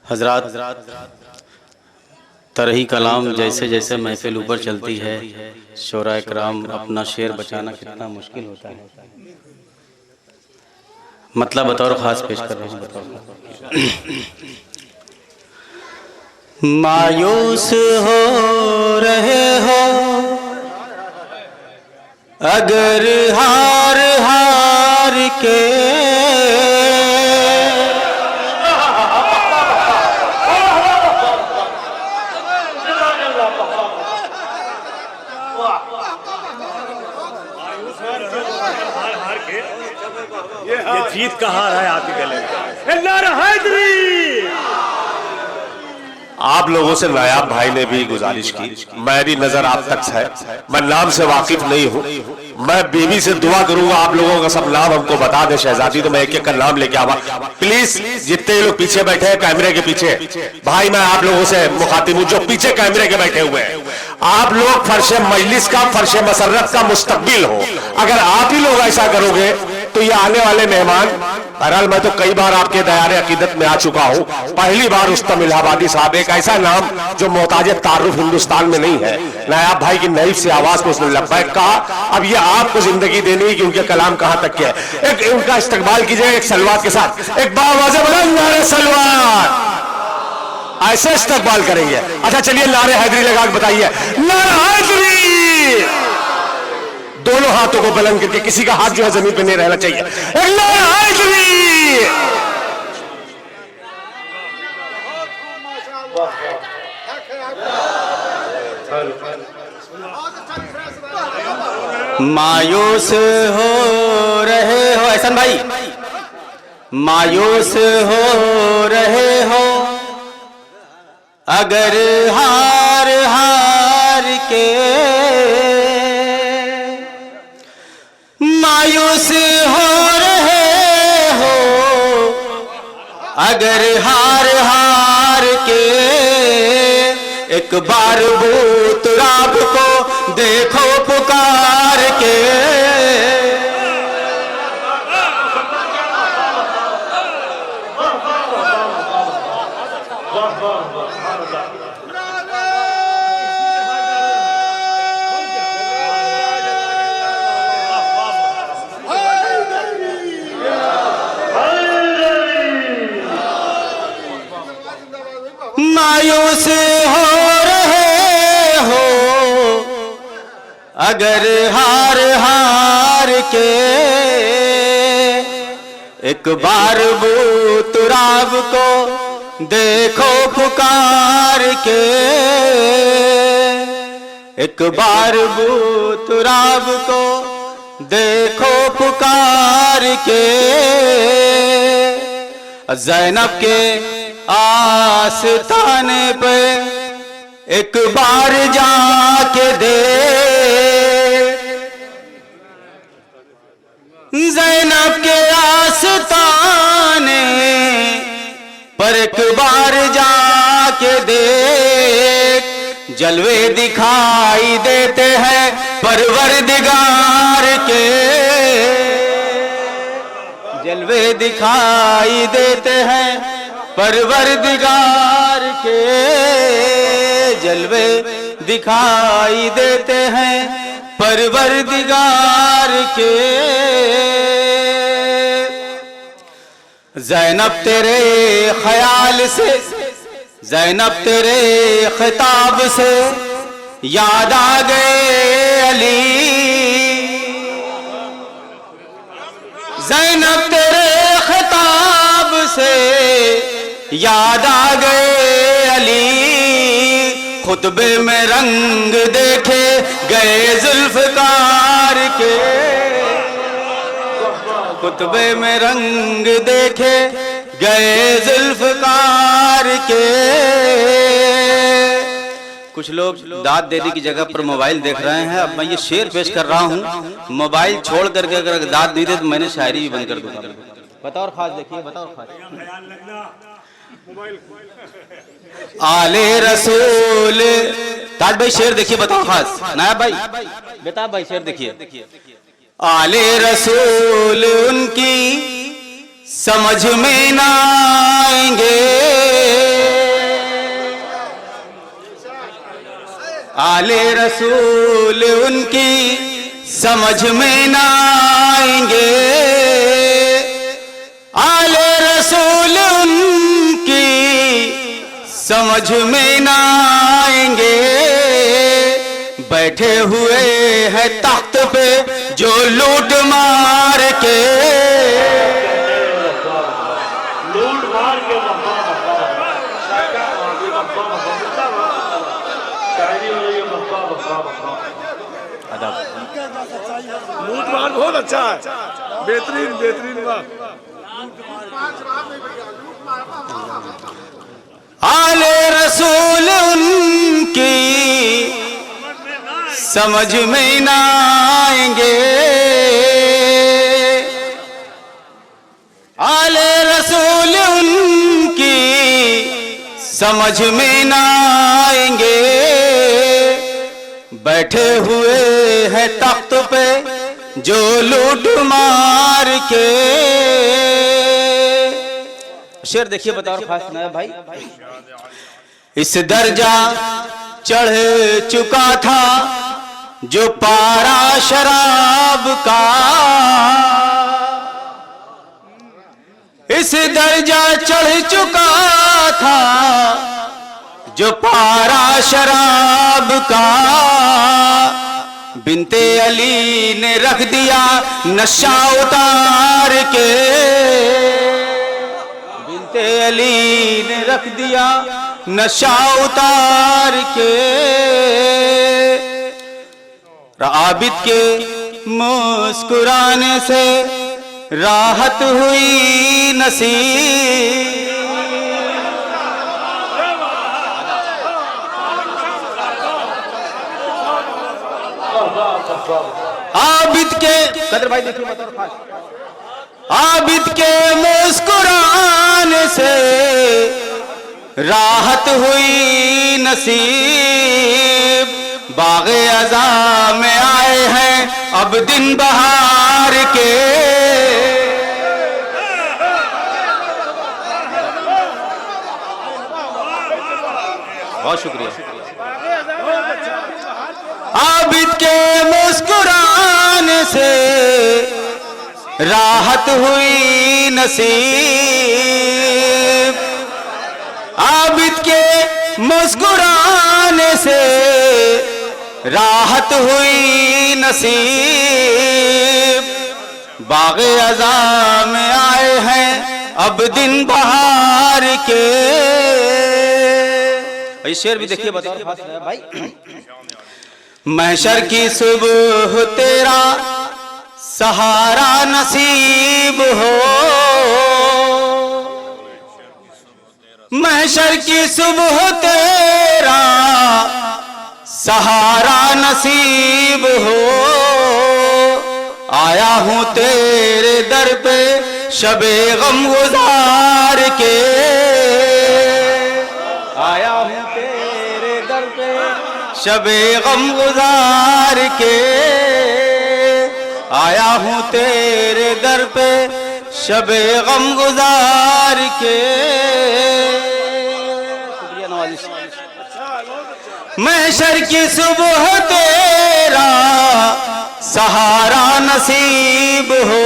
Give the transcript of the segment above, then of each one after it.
हजरात तरही कलाम जैसे जैसे महफिल ऊपर चलती है, शोरा इकराम अपना शेर बचाना कितना मुश्किल होता है। मतलब बतौर ख़ास पेश कर रहा हूँ। मायूस हो रहे हो अगर हार हार के, ये जीत का हार है आपके गले में। नारा हैदरी। आप लोगों से नायाब भाई ने भी गुजारिश की, मेरी नजर आप तक है, मैं नाम से वाकिफ नहीं हूँ। मैं बेबी से दुआ करूंगा आप लोगों का सब नाम हमको बता दे शहजादी, तो मैं एक एक का नाम लेके आवा। प्लीज जितने लोग पीछे बैठे हैं कैमरे के पीछे, भाई मैं आप लोगों से मुखातिब हूँ जो पीछे कैमरे के बैठे हुए हैं। आप लोग फर्शे मजलिस का, फर्शे मसरत का मुस्तकबिल हो। अगर आप ही लोग ऐसा करोगे तो ये आने वाले मेहमान, बहरहाल मैं तो कई बार आपके दयारे अकीदत में आ चुका हूं, पहली बार रुस्तम इलाहाबादी साहब, एक ऐसा नाम जो मोहताज तारुफ हिंदुस्तान में नहीं है, नायाब भाई की नईफ से आवाज को उसने लब्बैक कहा। अब ये आपको जिंदगी देनी है कि उनके कलाम कहां तक के है। एक उनका इस्तकबाल कीजिए एक सलवात के साथ, एक बावाज़ बुलंद नारे सलवात, ऐसे इस्तकबाल करेंगे। अच्छा चलिए नारे हैदरी लगा के बताइए, नारा हैदरी। दोनों हाथों को बुलंद करके, किसी का हाथ जो है जमीन पे नहीं रहना चाहिए। नारा हैदरी। मायूस हो रहे हो एहसन भाई, मायूस हो रहे हो अगर हार हार के, मायूस हो रहे हो अगर हार हार के, एक बार बूत राब को देखो पुकार के। मायूस हो रहे हो अगर हार हार के, एक बार बूतराब को देखो पुकार के, एक बार बूतराब को देखो पुकार के। ज़ैनब के आस्ताने पे एक बार जाके दे, ज़ैनब के आस्ताने पर एक बार जाके देख, जलवे दिखाई देते हैं परवरदिगार के, जलवे दिखाई देते हैं परवरदिगार के, जलवे दिखाई देते हैं परवरदिगार के। ज़ैनब तेरे ख्याल से, ज़ैनब तेरे खिताब से याद आ गए अली, ज़ैनब तेरे खिताब से याद आ गए अली, खुतबे में रंग देखे गए जुल्फ़कार के, खुतबे में रंग देखे गए जुल्फ़कार के। कुछ लोग दाद देने की जगह पर मोबाइल देख रहे हैं। अब मैं ये शेर पेश कर रहा हूँ, मोबाइल छोड़ करके अगर दाद दी दे तो मैंने शायरी भी बंद कर दूंगा। बताओ खास देखिए, बताओ खास। आले रसूल, ताज भाई शेर देखिए, बताओ खास। नायब भाई, बेताब भाई शेर देखिए। आले रसूल उनकी समझ में ना आएंगे, आले रसूल उनकी समझ में ना आएंगे, आले रसूल उनकी समझ में ना आएंगे। बैठे हुए हैं तख्त पे जो लूट मार के, लूट मार के लूट मार बहुत अच्छा है, बेहतरीन बेहतरीन बात। आले रसूल उनकी समझ में ना आएंगे, आले रसूल उनकी समझ में ना आएंगे। बैठे हुए हैं तख्त पे जो लूट मार के। शेर देखिए, बताओ खास सुनाया भाई। इस दर्जा चढ़ चुका था जो पारा शराब का, इस दर्जा चढ़ चुका था जो पारा शराब का। बिनते अली ने रख दिया नशा उतार के, बिनते अली ने रख दिया नशा उतार के। आबिद के मुस्कुराने से राहत हुई नसीब, आबिद के कदर भाई देखिए, बताओ खास। आबिद के मुस्कुराने से राहत हुई नसीब। बाग़े अज़ा में आए हैं अब दिन बहार के, बहुत शुक्रिया। आबिद के मुस्कुराने से राहत हुई नसीब, आबिद के मुस्कुराने से राहत हुई नसीब। बाग़े अज़ा में आए हैं अब दिन बहार के। भाई शेर भी देखिए, बताओ भाई। महशर की सुबह तेरा सहारा नसीब हो, महशर की सुबह तेरा सहारा नसीब हो। आया हूँ तेरे दर पे शबे गम गुजार के, आया हूँ तेरे दर पे शबे गम गुजार के, आया हूँ तेरे दर पे शबे गम गुजार के। शुक्रिया नवाज़िश। महशर की सुबह तेरा सहारा नसीब हो,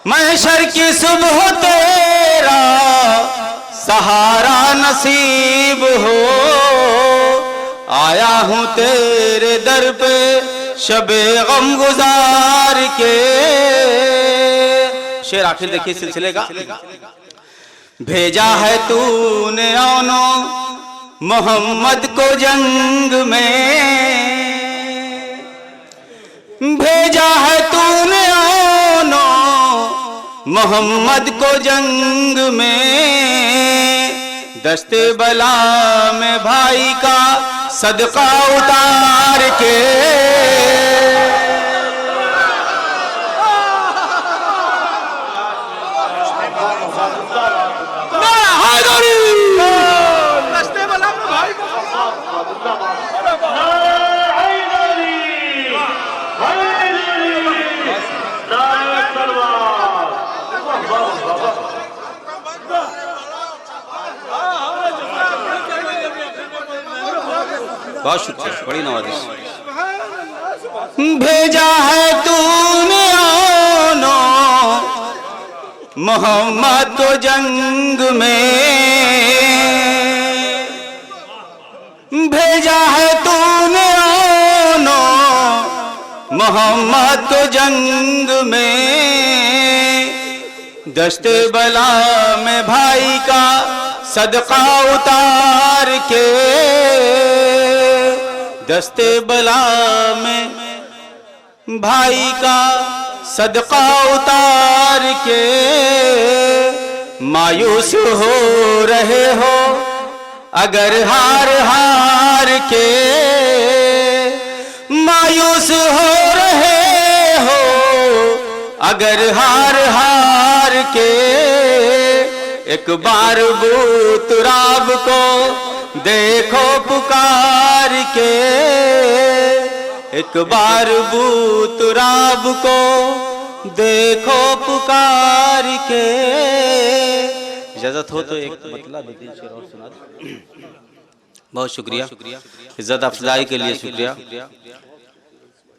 महशर की सुबह तेरा सहारा नसीब हो। आया हूँ तेरे दर पे शबे गम गुजार के। शेर आखिर देखिए सिलसिले का। भेजा है तूने औनो मोहम्मद को जंग में, भेजा है तूने औनो मोहम्मद को जंग में। दस्ते बला में भाई का सदका उतार के, दस्ते बला में भाई का बहुत शुक्रिया, बड़ी नवाजिश। भेजा है तूने आनो मोहम्मद को जंग में, भेजा है तूने आनो मोहम्मद को जंग में। दस्ते बला में भाई का सदका उतार के, दस्ते बला में भाई का सदका उतार के। मायूस हो रहे हो अगर हार हार के, मायूस हो रहे हो अगर हार हार के। एक बार बूतराब को देखो पुकार के, एक बार बूतराब को देखो पुकार के। इजाजत हो तो एक मतलब दो तीन शेर और सुना दो। बहुत शुक्रिया, इज्जत अफजाई के लिए शुक्रिया।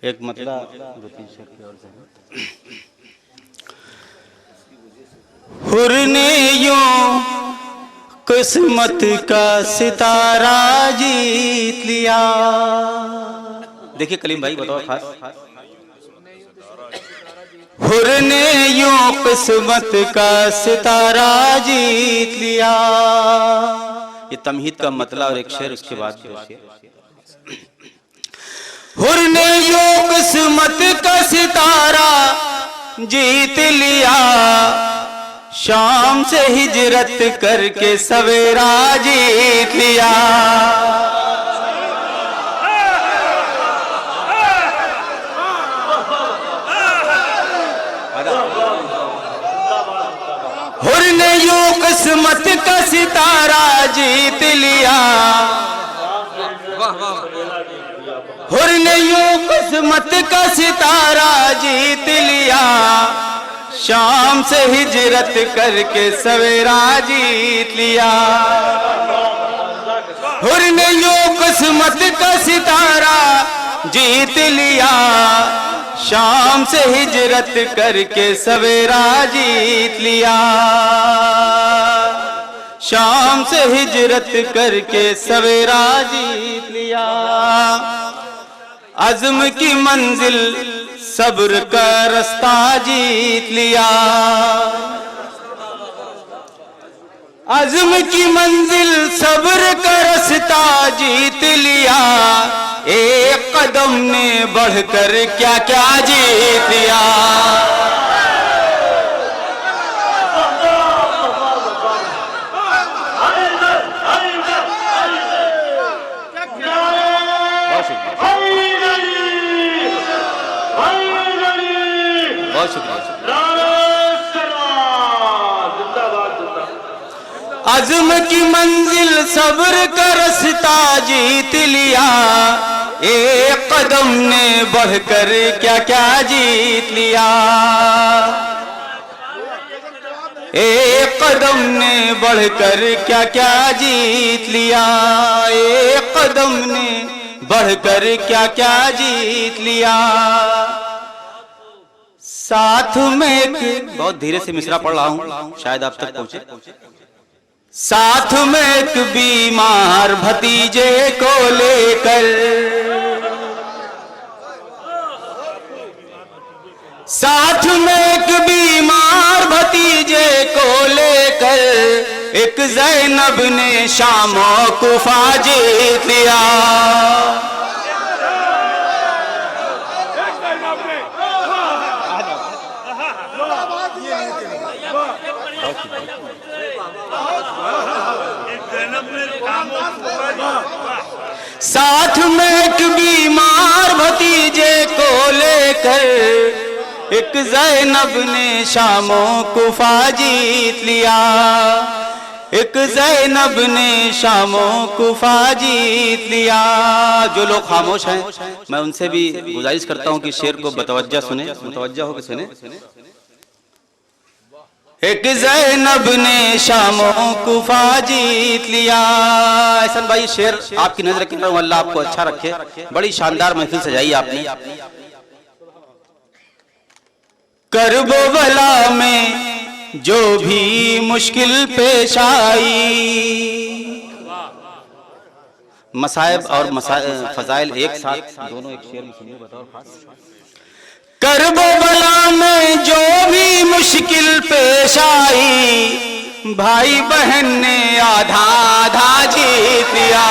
एक मतलब दो तीन शेर की और सुना। हुर ने यूं किस्मत का सितारा जीत लिया। देखिए कलीम भाई बताओ खास। हुर ने यूं किस्मत का सितारा जीत लिया। ये तमहीद का मतलब और एक शेर उसके बाद। हुर ने यूं किस्मत का सितारा जीत लिया, शाम से हिजरत करके सवेरा जीत लिया। हुर ने यूं किस्मत का सितारा जीत लिया, हुर ने यूं किस्मत का सितारा जीत लिया, शाम से हिजरत करके सवेरा जीत लिया। हुर ने यूं किस्मत का सितारा जीत लिया, शाम से हिजरत करके सवेरा जीत लिया, शाम से हिजरत करके सवेरा जीत लिया। अज़्म की मंजिल सब्र का रास्ता जीत लिया, अज़्म की मंजिल सब्र का रास्ता जीत लिया। एक कदम ने बढ़कर क्या क्या जीत लिया। बहुत शुक्रिया। अज़्म की मंजिल सब्र का रास्ता जीत लिया, एक कदम ने बढ़कर क्या क्या जीत लिया, एक कदम ने बढ़कर क्या क्या जीत लिया, एक कदम ने बढ़कर क्या क्या जीत लिया। साथ में एक, बहुत धीरे से मिसरा पढ़ रहा हूं शायद आप तक पहुंचे। साथ में एक बीमार भतीजे को लेकर, साथ में एक बीमार भतीजे को लेकर एक ज़ैनब ने शामो कुफा जीत लिया। साथ में एक बीमार भतीजे को लेकर एक ज़ैनब ने शामो कुफा जीत लिया, एक ज़ैनब ने शामो कुफा जीत लिया। जो लोग खामोश हैं मैं उनसे भी गुजारिश करता हूं कि शेर को बतवज्जा सुने, मुतवज्जा होकर सुने। एक ज़ैनब ने शामों कुफा जीत लिया। ऐसन भाई शेर आपकी नजर के अंदर, अल्लाह आपको अच्छा रखे। बड़ी शानदार महफिल सजाई आपने। करबो बला में जो भी मुश्किल पेश आई, मसाइब और फजाइल एक साथ दोनों एक शेर में सुनिए, बताओ खास। करबो बला में जो भी मुश्किल पेश आई, भाई बहन ने आधा आधा जीत लिया।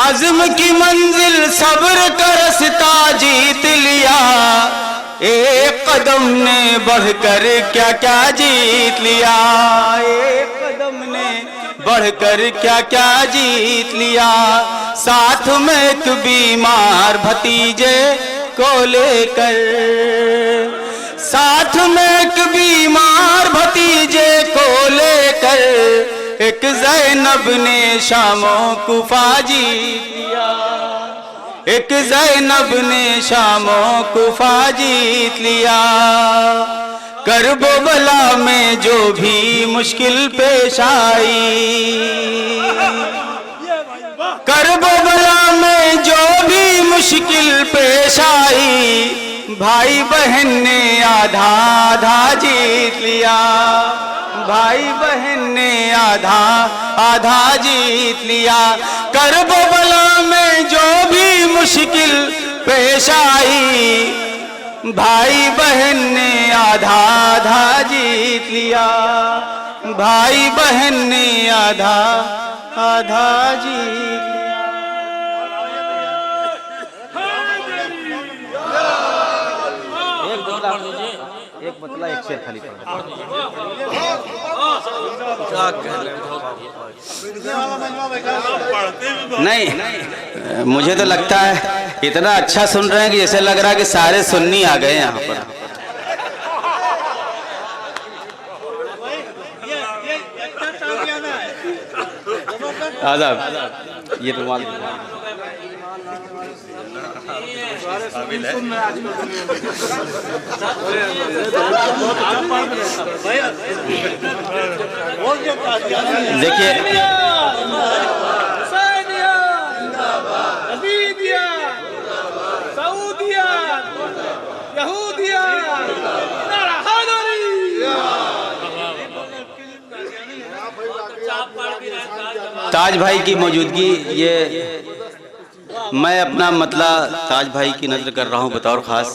आज़म की मंजिल सब्र का रास्ता जीत लिया, एक कदम ने बढ़कर क्या क्या जीत लिया। एक कदम ने बढ़कर क्या क्या जीत लिया। साथ में एक बीमार भतीजे को लेकर, साथ में एक बीमार भतीजे को लेकर, एक ज़ैनब ने शामों कुफा जीत लिया। एक ज़ैनब ने शामों कुफा जीत लिया। करबो बला में जो भी मुश्किल पेश आई, करबो बला में जो भी मुश्किल पेश आई, भाई बहन ने आधा आधा जीत लिया। भाई बहन ने आधा आधा जीत लिया। करबो बला में जो भी मुश्किल पेश आई, भाई बहन ने आधा आधा जीत लिया। भाई बहन ने आधा आधा जीत लिया। एक मतलब एक शेर खाली नहीं, मुझे तो लगता है इतना अच्छा सुन रहे हैं कि जैसे लग रहा है कि सारे सुन्नी आ गए यहाँ पर। आदाब, ये रुमाल देखिए, ताज भाई की मौजूदगी, ये मैं अपना मतला ताज भाई की नजर कर रहा हूँ बतौर खास।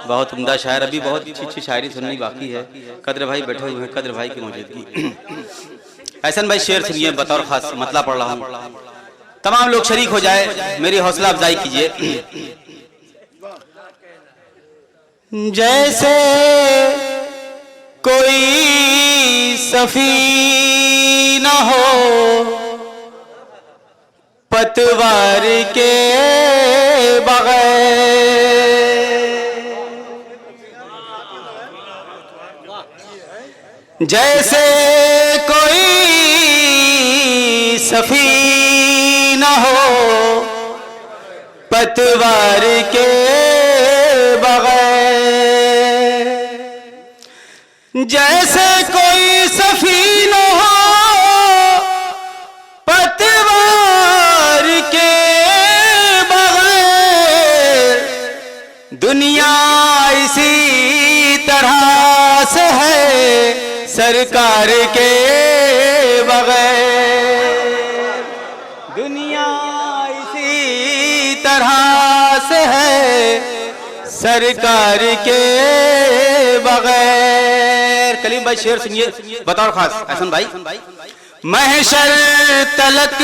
बहुत उम्दा शायर, अभी बहुत अच्छी अच्छी शायरी सुननी बाकी है। कद्र भाई बैठे हुए हैं, कद्र भाई की मौजूदगी। ऐसन भाई शेर सुनिए बतौर खास, मतला पढ़ रहा हूँ। तमाम लोग शरीक हो जाए, मेरी हौसला अफजाई कीजिए। जैसे कोई सफीना हो पतवार के बगैर, जैसे कोई सफीना हो पतवार के बगैर, जैसे कोई सफीना हो दुनिया इसी तरह से है सरकार के बगैर। दुनिया इसी तरह से है सरकार के बगैर। कलीम कलीम भाई शेर सुनिए बतौर खास एहसन भाई। महशर तलक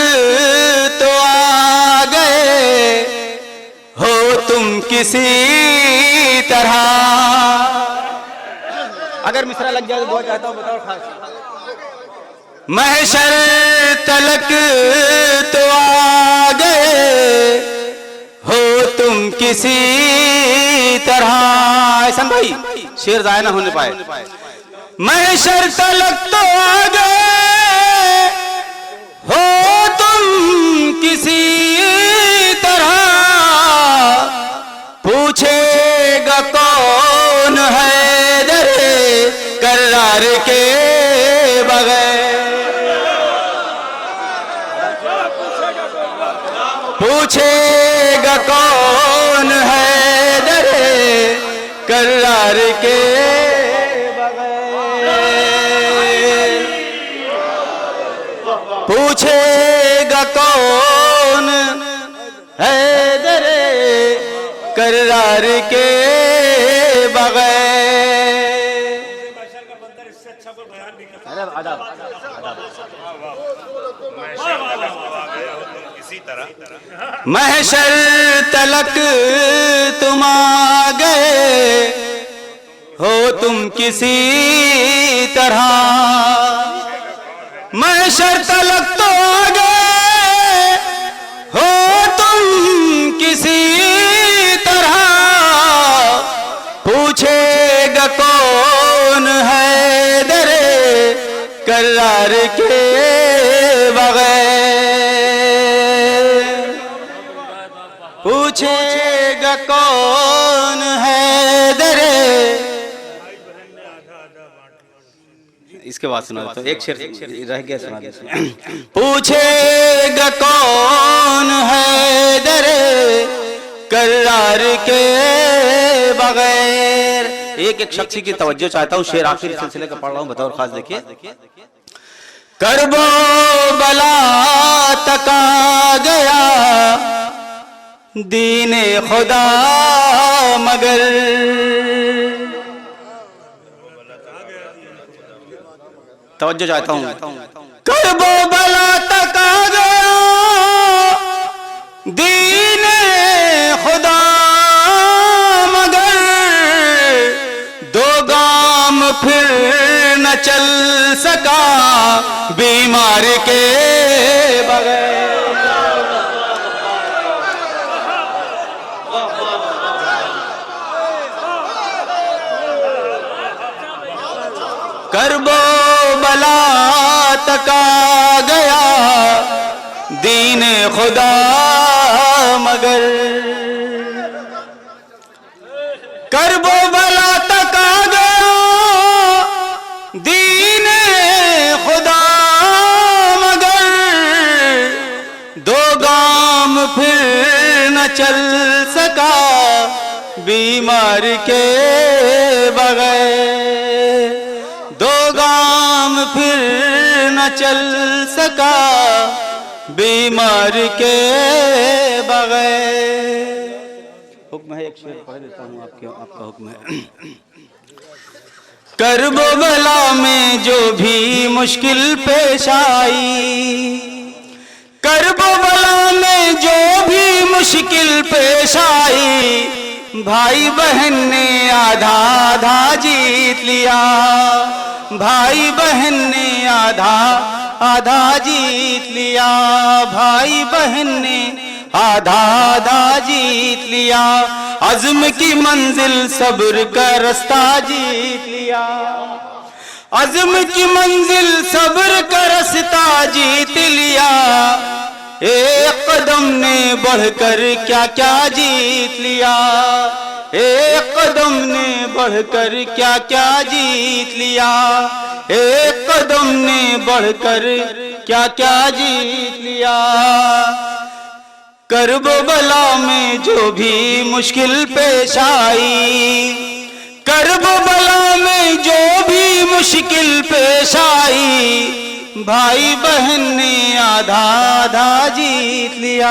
तो आ गए हो तुम किसी तरह। अगर मिसरा लग जाए तो दुआ चाहता हूं बतौर खास। महशर तलक तो आ गए हो तुम किसी तरह। एहसन भाई शेर जाया ना होने पाए। महशर तलक तो आ गए हो तुम किसी तरह। पूछेगा कौन है दरे करार के बगैर। पूछेगा कौन है दरे करार के पूछेगा कौन है दरे करार के बगैर। महशर तलक तुम आ गए हो तुम किसी तरह। महशर तलक तो आ गए हो तुम किसी तरह। पूछेगा कौन है दरे करार के बगैर। पूछेगा कौन है दरे। इसके बाद सुना तो एक शेर रह गया सुना दे। पूछेगा कौन है दरे करार के बगैर। एक शख्सी की तवज्जो चाहता हूँ, शेर आखिरी सिलसिले का पढ़ रहा हूँ बतौर खास। देखिए करबो बला तका गया दीने खुदा मगर। तवज्जो चाहता हूं। करबो बला तक आ गया दीने खुदा मगर। दो गाम फिर न चल सका बीमार के बगैर। करबो बला तक आ गया दीन खुदा मगर। करबो बला तक आ गया दीन खुदा मगर। दो गाम फिर न चल सका बीमार के बगैर। दो गाम फिर न चल सका बीमार के बगैर। हुक्म है एक शेर पढ़ देता हूँ आपका हुक्म है। करबो बला में जो भी मुश्किल पेश आई। करबो बला में जो भी मुश्किल पेश आई। भाई बहन ने आधा आधा जीत लिया। भाई बहन ने आधा आधा जीत लिया। भाई बहन ने आधा आधा जीत लिया। अज़्म की मंजिल सब्र का रास्ता जीत लिया। अज़्म की मंजिल सब्र का रास्ता जीत लिया। एक कदम ने बढ़कर क्या क्या जीत लिया। एक कदम ने बढ़कर क्या क्या जीत लिया। एक कदम ने बढ़कर क्या क्या जीत लिया। करबो बला में जो भी मुश्किल पेश आई। करबो बला में जो भी मुश्किल पेश आई। भाई बहन ने आधा आधा जीत लिया।